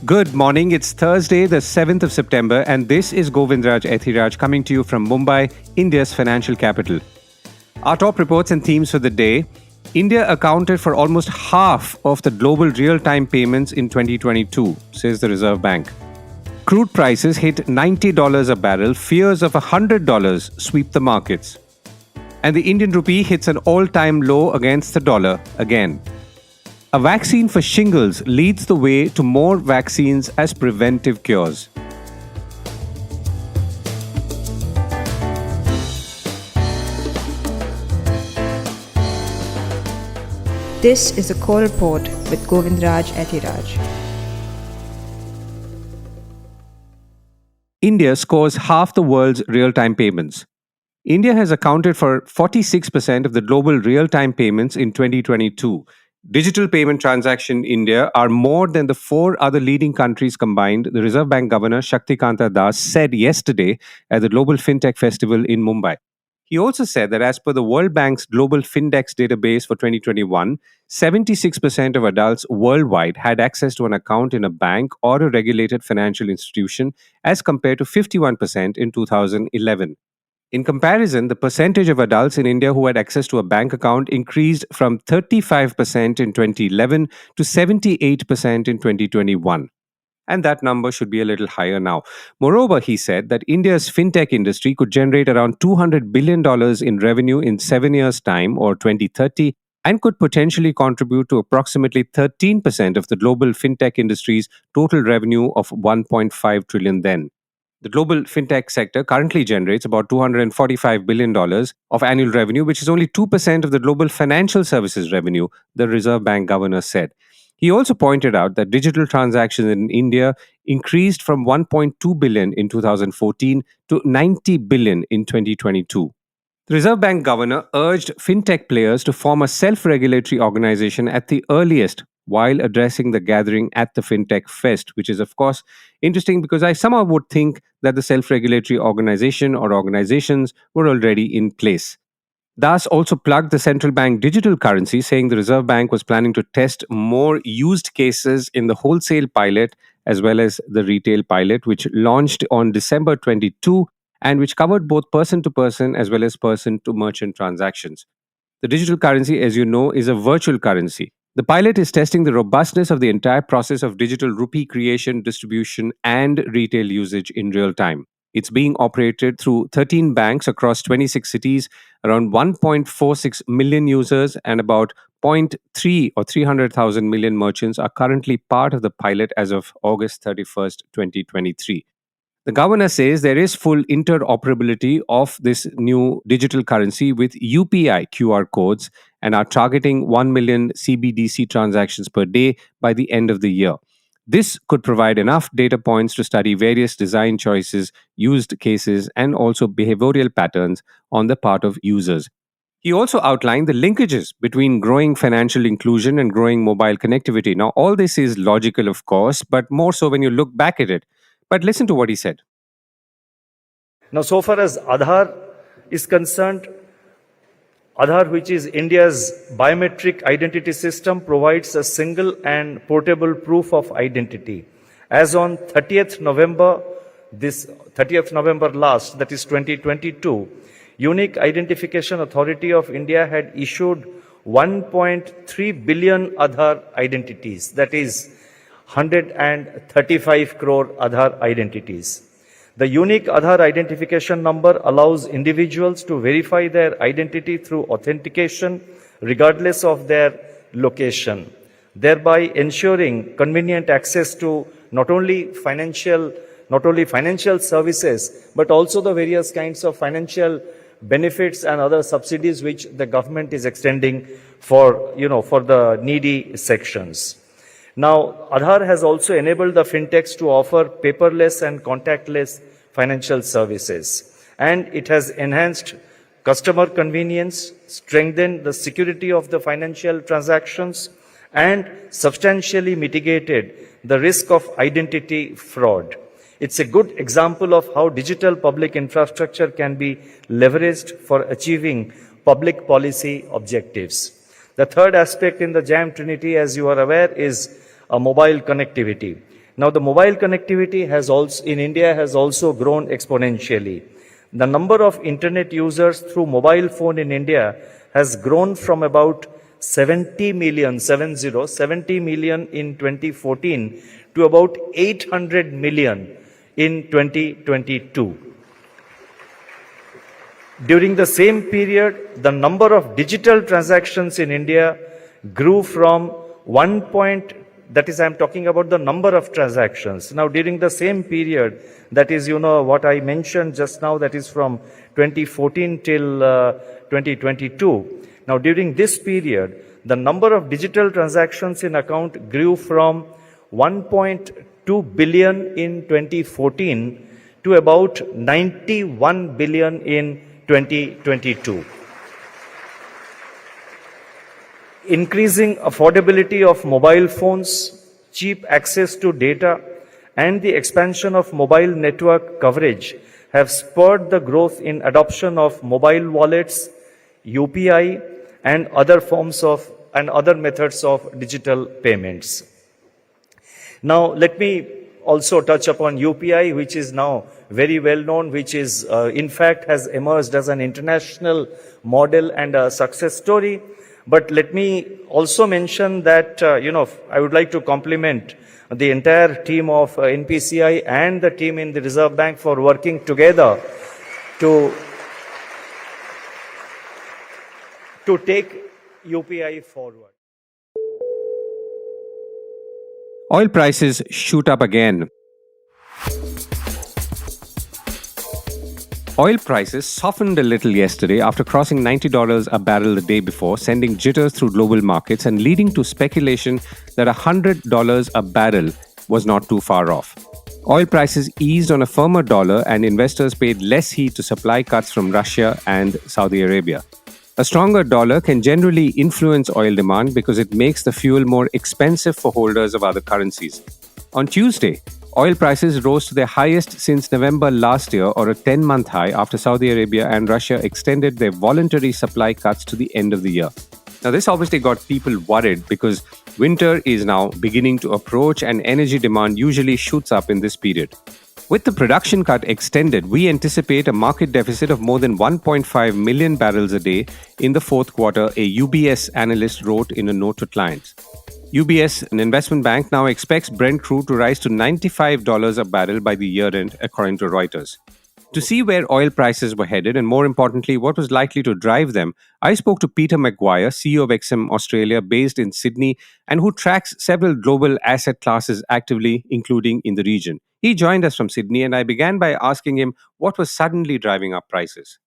Good morning. It's Thursday, the 7th of September, and this is Govindraj Ethiraj coming to you from Mumbai, India's financial capital. Our top reports and themes for the day. India accounted for almost half of the global real-time payments in 2022, says the Reserve Bank. Crude prices hit $90 a barrel. Fears of $100 sweep the markets. And the Indian rupee hits an all-time low against the dollar again. A vaccine for shingles leads the way to more vaccines as preventive cures. This is a core report with Govindraj Ethiraj. India scores half the world's real-time payments. India has accounted for 46% of the global real-time payments in 2022. Digital payment transactions in India are more than the four other leading countries combined, the Reserve Bank Governor Shaktikanta said yesterday at the Global Fintech Festival in Mumbai. He also said that as per the World Bank's Global Findex database for 2021, 76% of adults worldwide had access to an account in a bank or a regulated financial institution as compared to 51% in 2011. In comparison, the percentage of adults in India who had access to a bank account increased from 35% in 2011 to 78% in 2021. And that number should be a little higher now. Moreover, he said that India's fintech industry could generate around $200 billion in revenue in 7 years' time, or 2030, and could potentially contribute to approximately 13% of the global fintech industry's total revenue of $1.5 trillion then. The global fintech sector currently generates about $245 billion of annual revenue, which is only 2% of the global financial services revenue, the Reserve Bank governor said. He also pointed out that digital transactions in India increased from 1.2 billion in 2014 to 90 billion in 2022. The Reserve Bank governor urged fintech players to form a self-regulatory organization at the earliest while addressing the gathering at the Fintech Fest, which is, of course, interesting because I somehow would think that the self-regulatory organization or organizations were already in place. Das also plugged the central bank digital currency, saying the Reserve Bank was planning to test more used cases in the wholesale pilot as well as the retail pilot, which launched on December 22 and which covered both person-to-person as well as person-to-merchant transactions. The digital currency, as you know, is a virtual currency. The pilot is testing the robustness of the entire process of digital rupee creation, distribution, and retail usage in real time. It's being operated through 13 banks across 26 cities, around 1.46 million users, and about 0.3 or 300,000 million merchants are currently part of the pilot as of August 31st, 2023. The governor says there is full interoperability of this new digital currency with UPI QR codes and are targeting 1 million CBDC transactions per day by the end of the year. This could provide enough data points to study various design choices, used cases, and also behavioral patterns on the part of users. He also outlined the linkages between growing financial inclusion and growing mobile connectivity. Now, all this is logical, of course, but more so when you look back at it. But listen to what he said. Now, so far as Aadhaar is concerned, Aadhaar, which is India's biometric identity system, provides a single and portable proof of identity. As on 30th November last, that is 2022, Unique Identification Authority of India had issued 1.3 billion Aadhaar identities, that is 135 crore Aadhaar identities. The unique Aadhaar identification number allows individuals to verify their identity through authentication regardless of their location, thereby ensuring convenient access to not only financial services, but also the various kinds of financial benefits and other subsidies which the government is extending for the needy sections. Now, Aadhaar has also enabled the fintechs to offer paperless and contactless financial services. And it has enhanced customer convenience, strengthened the security of the financial transactions, and substantially mitigated the risk of identity fraud. It's a good example of how digital public infrastructure can be leveraged for achieving public policy objectives. The third aspect in the JAM Trinity, as you are aware, is mobile connectivity. Now, the mobile connectivity in India has also grown exponentially. The number of internet users through mobile phone in India has grown from about 70 million in 2014 to about 800 million in 2022. During the same period, the number of digital transactions in India grew from I'm talking about the number of transactions. Now, during the same period, that is, what I mentioned just now, that is from 2014 till 2022. Now, during this period, the number of digital transactions in account grew from 1.2 billion in 2014 to about 91 billion in 2022. Increasing affordability of mobile phones, cheap access to data, and the expansion of mobile network coverage have spurred the growth in adoption of mobile wallets, UPI, and other methods of digital payments. Now, let me also touch upon UPI, which is now very well known, which is, in fact, has emerged as an international model and a success story. But let me also mention that, I would like to compliment the entire team of NPCI and the team in the Reserve Bank for working together to take UPI forward. Oil prices shoot up again. Oil prices softened a little yesterday after crossing $90 a barrel the day before, sending jitters through global markets and leading to speculation that $100 a barrel was not too far off. Oil prices eased on a firmer dollar and investors paid less heed to supply cuts from Russia and Saudi Arabia. A stronger dollar can generally influence oil demand because it makes the fuel more expensive for holders of other currencies. On Tuesday, oil prices rose to their highest since November last year, or a 10-month high, after Saudi Arabia and Russia extended their voluntary supply cuts to the end of the year. Now, this obviously got people worried because winter is now beginning to approach and energy demand usually shoots up in this period. With the production cut extended, we anticipate a market deficit of more than 1.5 million barrels a day in the fourth quarter, a UBS analyst wrote in a note to clients. UBS, an investment bank, now expects Brent crude to rise to $95 a barrel by the year end, according to Reuters. To see where oil prices were headed and, more importantly, what was likely to drive them, I spoke to Peter McGuire, CEO of XM Australia, based in Sydney, and who tracks several global asset classes actively, including in the region. He joined us from Sydney, and I began by asking him what was suddenly driving up prices.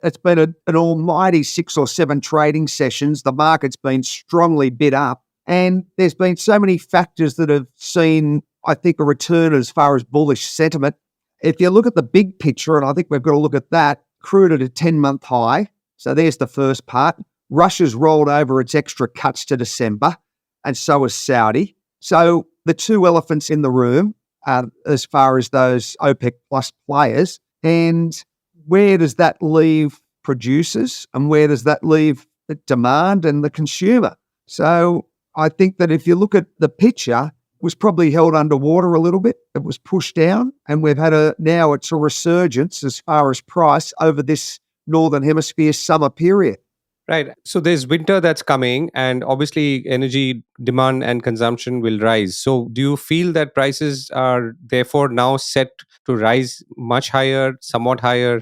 It's been an almighty 6 or 7 trading sessions. The market's been strongly bid up, and there's been so many factors that have seen, I think, a return as far as bullish sentiment. If you look at the big picture, and I think we've got to look at that, crude at a 10-month high. So there's the first part. Russia's rolled over its extra cuts to December, and so has Saudi. So the two elephants in the room, as far as those OPEC plus players, and where does that leave producers and where does that leave the demand and the consumer? So I think that if you look at the picture, it was probably held underwater a little bit. It was pushed down, and we've had now it's a resurgence as far as price over this Northern Hemisphere summer period. Right. So there's winter that's coming, and obviously energy demand and consumption will rise. So do you feel that prices are therefore now set to rise much higher, somewhat higher?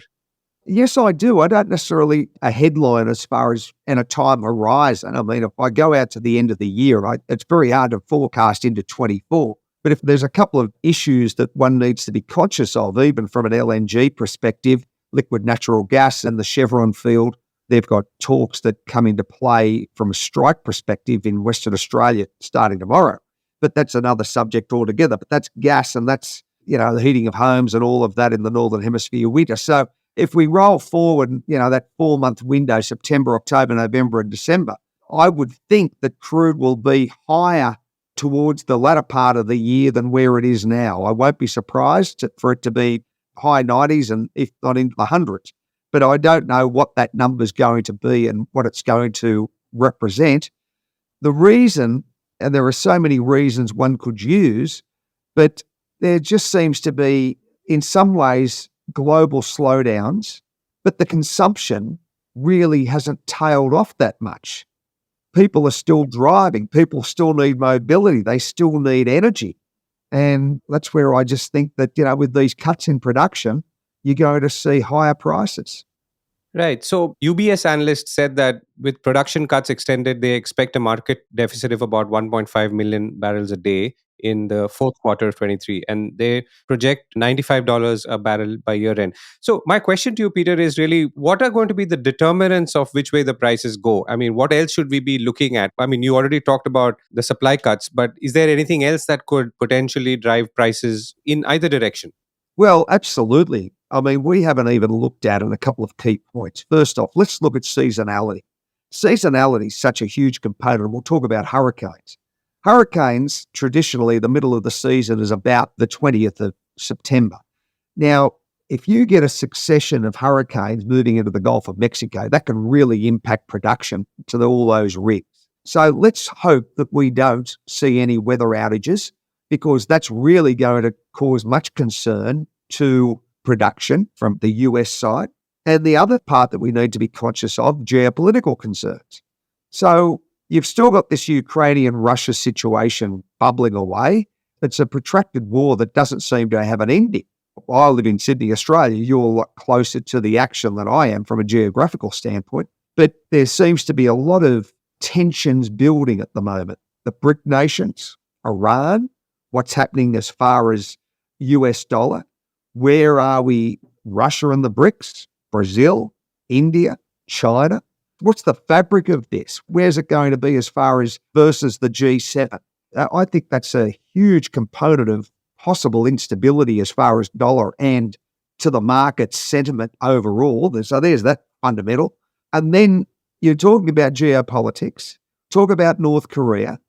Yes, I do. I don't necessarily a headline as far as in a time horizon. I mean, if I go out to the end of the year, it's very hard to forecast into 24. But if there's a couple of issues that one needs to be conscious of, even from an LNG perspective, liquid natural gas and the Chevron field, they've got talks that come into play from a strike perspective in Western Australia starting tomorrow. But that's another subject altogether. But that's gas, and that's, the heating of homes and all of that in the Northern Hemisphere winter. So if we roll forward, that 4-month window, September, October, November, and December, I would think that crude will be higher towards the latter part of the year than where it is now. I won't be surprised for it to be high 90s and if not into the hundreds. But I don't know what that number is going to be and what it's going to represent. The reason, and there are so many reasons one could use, But there just seems to be, in some ways, global slowdowns, but the consumption really hasn't tailed off that much. People are still driving. People still need mobility. They still need energy. And that's where I just think that, with these cuts in production, you're going to see higher prices. Right. So UBS analysts said that with production cuts extended, they expect a market deficit of about 1.5 million barrels a day in the fourth quarter of 23. And they project $95 a barrel by year end. So my question to you, Peter, is really what are going to be the determinants of which way the prices go? I mean, what else should we be looking at? I mean, you already talked about the supply cuts, but is there anything else that could potentially drive prices in either direction? Well, absolutely. I mean, we haven't even looked at it a couple of key points. First off, let's look at seasonality. Seasonality is such a huge component, and we'll talk about hurricanes. Hurricanes, traditionally, the middle of the season is about the 20th of September. Now, if you get a succession of hurricanes moving into the Gulf of Mexico, that can really impact production to all those rigs. So let's hope that we don't see any weather outages, because that's really going to cause much concern to production from the US side. And the other part that we need to be conscious of, geopolitical concerns. So you've still got this Ukrainian-Russia situation bubbling away. It's a protracted war that doesn't seem to have an ending. I live in Sydney, Australia. You're a lot closer to the action than I am from a geographical standpoint. But there seems to be a lot of tensions building at the moment. The BRIC nations, Iran, what's happening as far as US dollar, where are we, Russia and the BRICS, Brazil, India, China? What's the fabric of this? Where's it going to be as far as versus the G7? I think that's a huge component of possible instability as far as dollar and to the market sentiment overall. So there's that fundamental. And then you're talking about geopolitics, talk about North Korea,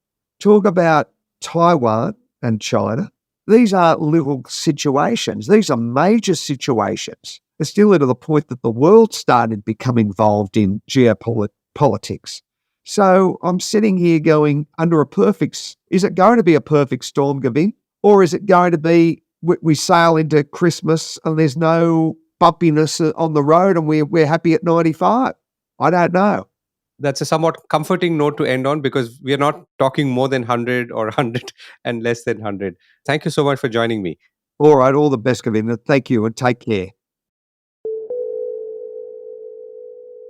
talk about Taiwan and China. These aren't little situations. These are major situations. It's still to the point that the world started to become involved in geopolitics. So I'm sitting here going, is it going to be a perfect storm, Gavin? Or is it going to be, we sail into Christmas and there's no bumpiness on the road and we're happy at 95? I don't know. That's a somewhat comforting note to end on, because we are not talking more than 100 or 100 and less than 100. Thank you so much for joining me. All right, all the best, Govindraj. Thank you and take care.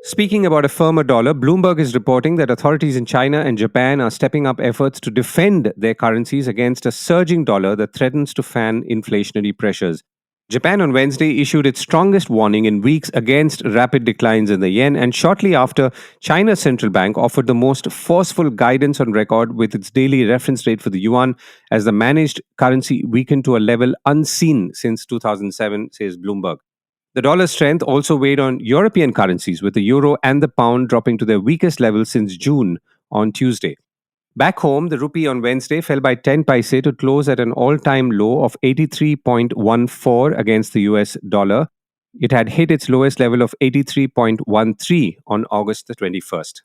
Speaking about a firmer dollar, Bloomberg is reporting that authorities in China and Japan are stepping up efforts to defend their currencies against a surging dollar that threatens to fan inflationary pressures. Japan on Wednesday issued its strongest warning in weeks against rapid declines in the yen, and shortly after, China's central bank offered the most forceful guidance on record with its daily reference rate for the yuan as the managed currency weakened to a level unseen since 2007, says Bloomberg. The dollar's strength also weighed on European currencies, with the euro and the pound dropping to their weakest level since June on Tuesday. Back home, the rupee on Wednesday fell by 10 paise to close at an all-time low of 83.14 against the US dollar. It had hit its lowest level of 83.13 on August the 21st.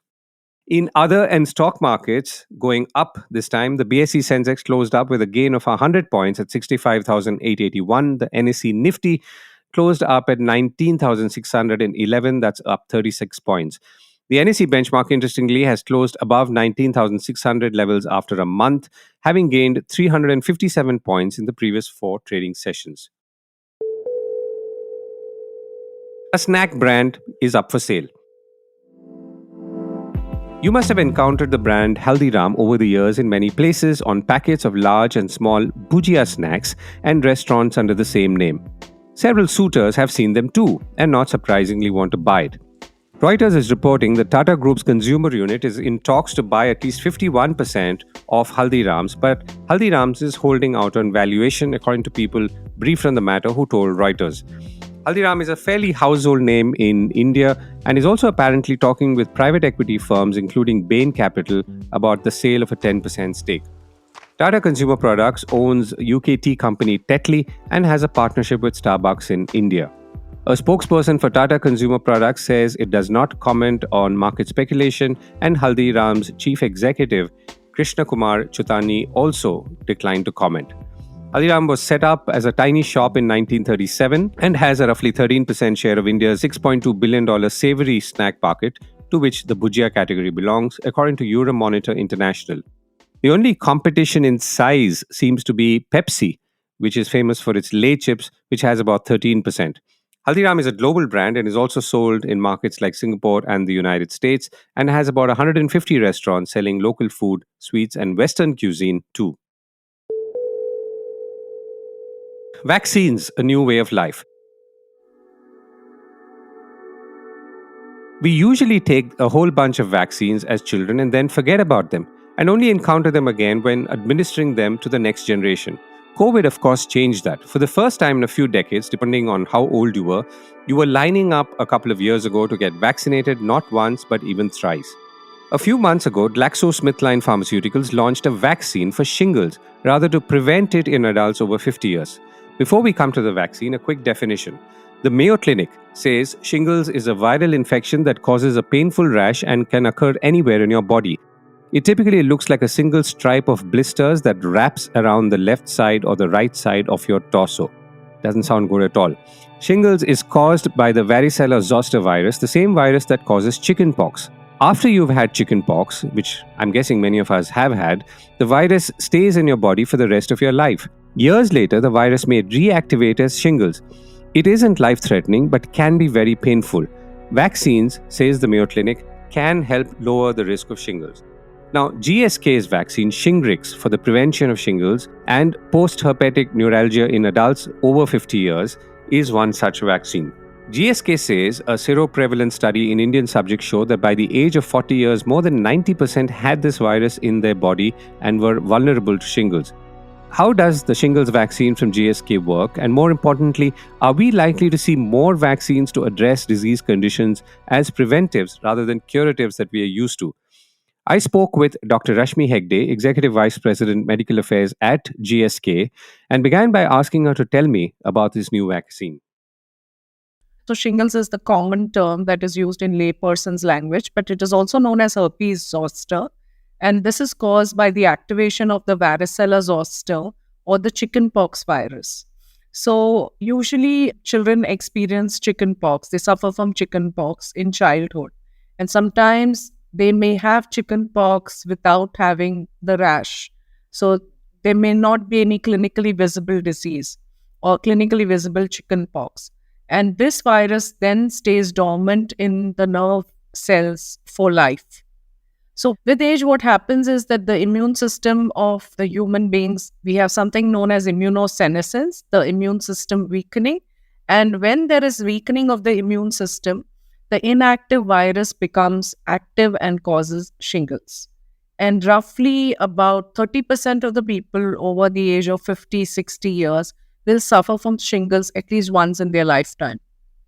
In other and stock markets, going up this time, the BSE Sensex closed up with a gain of 100 points at 65,881. The NSE Nifty closed up at 19,611. That's up 36 points. The NSE benchmark, interestingly, has closed above 19,600 levels after a month, having gained 357 points in the previous 4 trading sessions. A snack brand is up for sale. You must have encountered the brand Haldiram over the years in many places on packets of large and small bhujia snacks and restaurants under the same name. Several suitors have seen them too, and not surprisingly want to buy it. Reuters is reporting that Tata Group's consumer unit is in talks to buy at least 51% of Haldiram's, but Haldiram's is holding out on valuation, according to people briefed on the matter who told Reuters. Haldiram is a fairly household name in India and is also apparently talking with private equity firms, including Bain Capital, about the sale of a 10% stake. Tata Consumer Products owns UK tea company Tetley and has a partnership with Starbucks in India. A spokesperson for Tata Consumer Products says it does not comment on market speculation, and Haldiram's chief executive, Krishna Kumar Chutani, also declined to comment. Haldiram was set up as a tiny shop in 1937 and has a roughly 13% share of India's $6.2 billion savory snack market, to which the Bhujia category belongs, according to Euromonitor International. The only competition in size seems to be Pepsi, which is famous for its Lay chips, which has about 13%. Haldiram is a global brand and is also sold in markets like Singapore and the United States, and has about 150 restaurants selling local food, sweets, and Western cuisine too. Vaccines, a new way of life. We usually take a whole bunch of vaccines as children and then forget about them, and only encounter them again when administering them to the next generation. COVID, of course, changed that. For the first time in a few decades, depending on how old you were lining up a couple of years ago to get vaccinated not once but even thrice. A few months ago, GlaxoSmithKline Pharmaceuticals launched a vaccine for shingles, rather to prevent it in adults over 50 years. Before we come to the vaccine, a quick definition. The Mayo Clinic says shingles is a viral infection that causes a painful rash and can occur anywhere in your body. It typically looks like a single stripe of blisters that wraps around the left side or the right side of your torso. Doesn't sound good at all. Shingles is caused by the varicella zoster virus, the same virus that causes chickenpox. After you've had chickenpox, which I'm guessing many of us have had, the virus stays in your body for the rest of your life. Years later, the virus may reactivate as shingles. It isn't life-threatening but can be very painful. Vaccines, says the Mayo Clinic, can help lower the risk of shingles. Now, GSK's vaccine, Shingrix, for the prevention of shingles and post-herpetic neuralgia in adults over 50 years, is one such vaccine. GSK says a seroprevalence study in Indian subjects showed that by the age of 40 years, more than 90% had this virus in their body and were vulnerable to shingles. How does the shingles vaccine from GSK work? And more importantly, are we likely to see more vaccines to address disease conditions as preventives rather than curatives that we are used to? I spoke with Dr. Rashmi Hegde, Executive Vice President, Medical Affairs at GSK, and began by asking her to tell me about this new vaccine. So shingles is the common term that is used in layperson's language, but it is also known as herpes zoster. And this is caused by the activation of the varicella zoster or the chickenpox virus. So usually children experience chickenpox. They suffer from chickenpox in childhood. And sometimes they may have chickenpox without having the rash. So there may not be any clinically visible disease or clinically visible chickenpox. And this virus then stays dormant in the nerve cells for life. So with age, what happens is that the immune system of the human beings, we have something known as immunosenescence, the immune system weakening. And when there is weakening of the immune system, the inactive virus becomes active and causes shingles. And roughly about 30% of the people over the age of 50, 60 years will suffer from shingles at least once in their lifetime.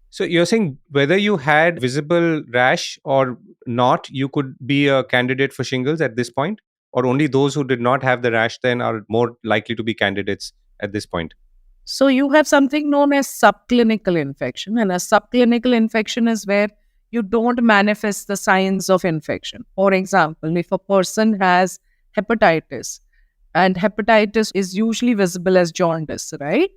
So you're saying whether you had visible rash or not, you could be a candidate for shingles at this point? Or only those who did not have the rash then are more likely to be candidates at this point? So you have something known as subclinical infection. And a subclinical infection is where you don't manifest the signs of infection. For example, if a person has hepatitis, and hepatitis is usually visible as jaundice, right?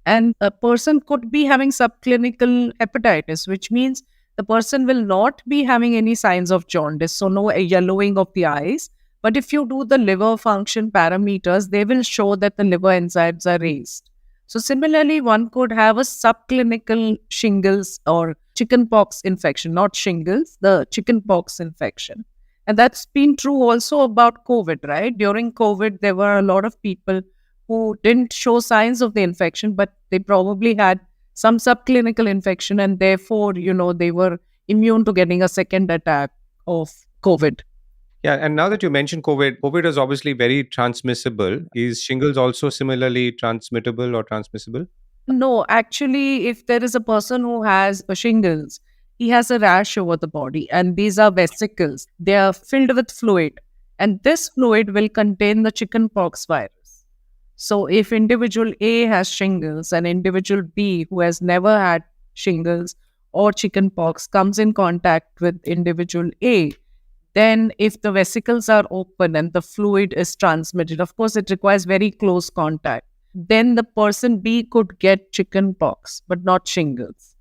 And a person could be having subclinical hepatitis, which means the person will not be having any signs of jaundice, so no yellowing of the eyes. But if you do the liver function parameters, they will show that the liver enzymes are raised. So similarly, one could have a subclinical shingles or chickenpox infection, not shingles, the chickenpox infection. And that's been true also about COVID, right? During COVID, there were a lot of people who didn't show signs of the infection, but they probably had some subclinical infection and therefore, they were immune to getting a second attack of COVID. Yeah, and now that you mentioned COVID is obviously very transmissible. Is shingles also similarly transmittable or transmissible? No, actually, if there is a person who has a shingles, he has a rash over the body, and these are vesicles. They are filled with fluid, and this fluid will contain the chickenpox virus. So if individual A has shingles and individual B who has never had shingles or chickenpox comes in contact with individual A, then if the vesicles are open and the fluid is transmitted, of course, it requires very close contact. then the person B could get chicken pox, but not shingles.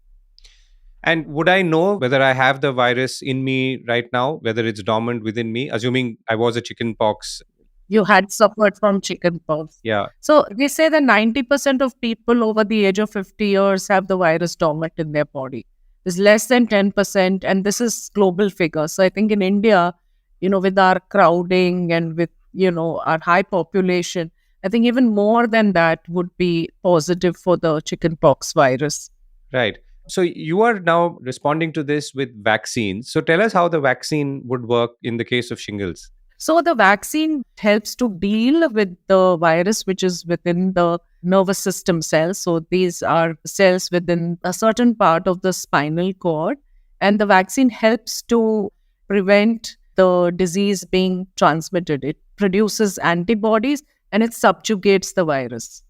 And would I know whether I have the virus in me right now, whether it's dormant within me, assuming I was a chicken pox? You had suffered from chicken pox. Yeah. So they say that 90% of people over the age of 50 years have the virus dormant in their body. There's less than 10%, and this is global figure. So I think in India, with our crowding and with, our high population, I think even more than that would be positive for the chickenpox virus. Right. So you are now responding to this with vaccines. So tell us how the vaccine would work in the case of shingles. So the vaccine helps to deal with the virus which is within the nervous system cells. So these are cells within a certain part of the spinal cord. And the vaccine helps to prevent the disease being transmitted. It produces antibodies and it subjugates the virus.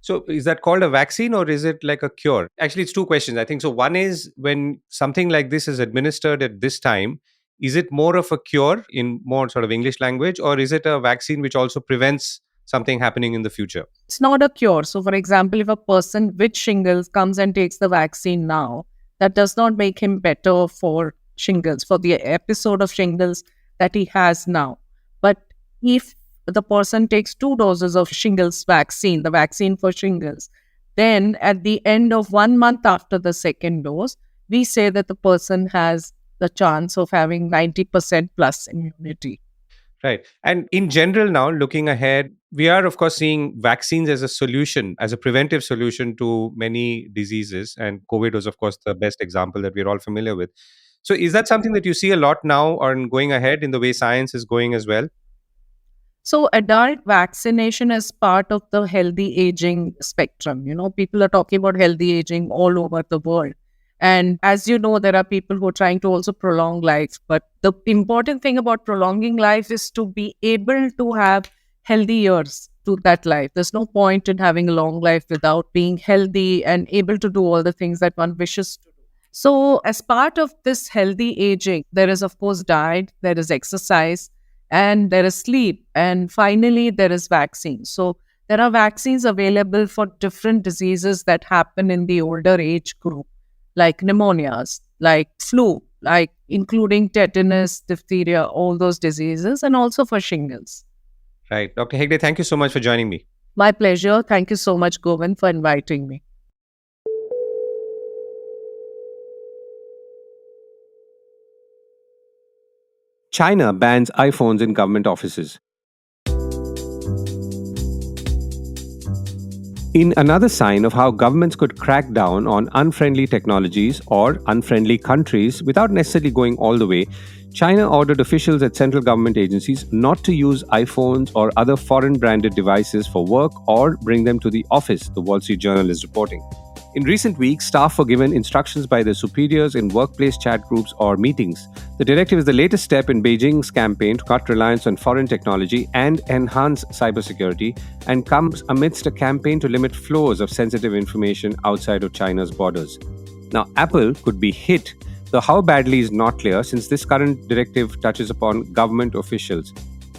So is that called a vaccine or is it like a cure? Actually, it's two questions, I think. So one is, when something like this is administered at this time, is it more of a cure in more sort of English language, or is it a vaccine which also prevents something happening in the future? It's not a cure. So for example, if a person with shingles comes and takes the vaccine now, that does not make him better for shingles, for the episode of shingles that he has now. But if the person takes 2 doses of shingles vaccine, the vaccine for shingles, then at the end of 1 month after the second dose, we say that the person has the chance of having 90% plus immunity. Right. And in general now, looking ahead, we are, of course, seeing vaccines as a solution, as a preventive solution to many diseases. And COVID was, of course, the best example that we're all familiar with. So is that something that you see a lot now or going ahead in the way science is going as well? So adult vaccination is part of the healthy aging spectrum. People are talking about healthy aging all over the world. And as you know, there are people who are trying to also prolong life. But the important thing about prolonging life is to be able to have healthy years to that life. There's no point in having a long life without being healthy and able to do all the things that one wishes to do. So as part of this healthy aging, there is, of course, diet, there is exercise, and there is sleep. And finally, there is vaccine. So there are vaccines available for different diseases that happen in the older age group, like pneumonias, like flu, like including tetanus, diphtheria, all those diseases, and also for shingles. Right. Dr. Hegde, thank you so much for joining me. My pleasure. Thank you so much, Govind, for inviting me. China bans iPhones in government offices. In another sign of how governments could crack down on unfriendly technologies or unfriendly countries without necessarily going all the way, China ordered officials at central government agencies not to use iPhones or other foreign branded devices for work or bring them to the office, the Wall Street Journal is reporting. In recent weeks, staff were given instructions by their superiors in workplace chat groups or meetings. The directive is the latest step in Beijing's campaign to cut reliance on foreign technology and enhance cybersecurity, and comes amidst a campaign to limit flows of sensitive information outside of China's borders. Now, Apple could be hit, though how badly is not clear, since this current directive touches upon government officials.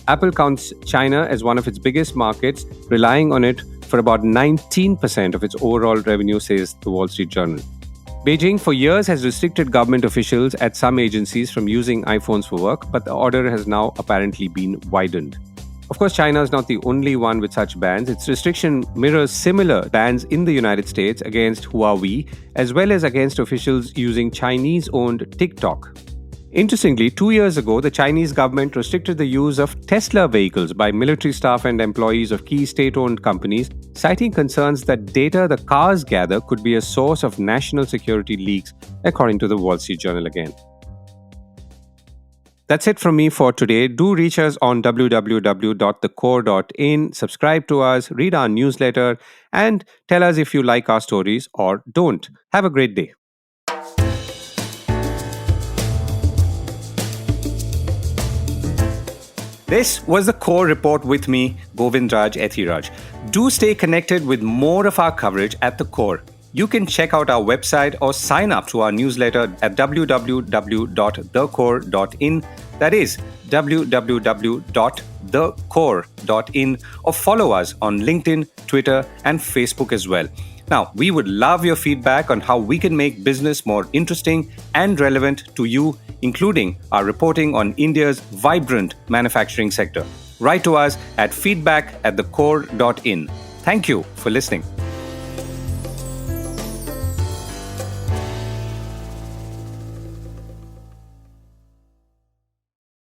Apple counts China as one of its biggest markets, relying on it for about 19% of its overall revenue, says the Wall Street Journal. Beijing for years has restricted government officials at some agencies from using iPhones for work, but the order has now apparently been widened. Of course, China is not the only one with such bans. Its restriction mirrors similar bans in the United States against Huawei, as well as against officials using Chinese-owned TikTok. Interestingly, 2 years ago, the Chinese government restricted the use of Tesla vehicles by military staff and employees of key state-owned companies, citing concerns that data the cars gather could be a source of national security leaks, according to the Wall Street Journal again. That's it from me for today. Do reach us on www.thecore.in, subscribe to us, read our newsletter, and tell us if you like our stories or don't. Have a great day. This was the Core Report with me, Govindraj Ethiraj. Do stay connected with more of our coverage at the Core. You can check out our website or sign up to our newsletter at www.thecore.in. That is www.thecore.in or follow us on LinkedIn, Twitter, and Facebook as well. Now, we would love your feedback on how we can make business more interesting and relevant to you, including our reporting on India's vibrant manufacturing sector. Write to us at feedback@thecore.in. Thank you for listening.